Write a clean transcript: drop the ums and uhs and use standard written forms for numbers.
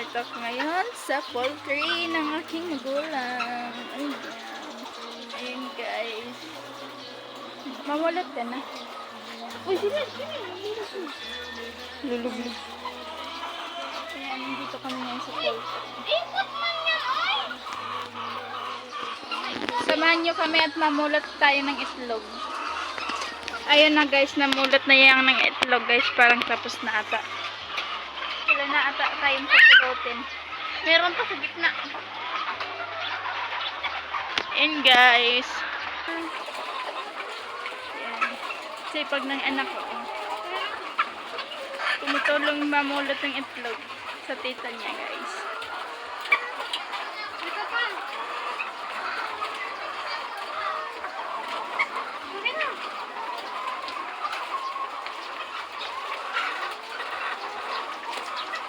Part of ngayon sa poultry ng aking magulang. Ayan. Ayan guys. Mamulot ka na. Uy, sila. Lulubog. Ayan, dito kami ngayon sa poultry. Ikot man yan, ay! Samahan nyo kami at mamulot tayo ng itlog. Ayun na guys, namulot na yan ng itlog guys. Parang tapos na ata. Wala na ata tayong pupulutin. Meron pa sa gitna. Ayan guys. Ayan. Sipag ng anak ko. Tumutulong mamulot ng itlog sa tita niya guys.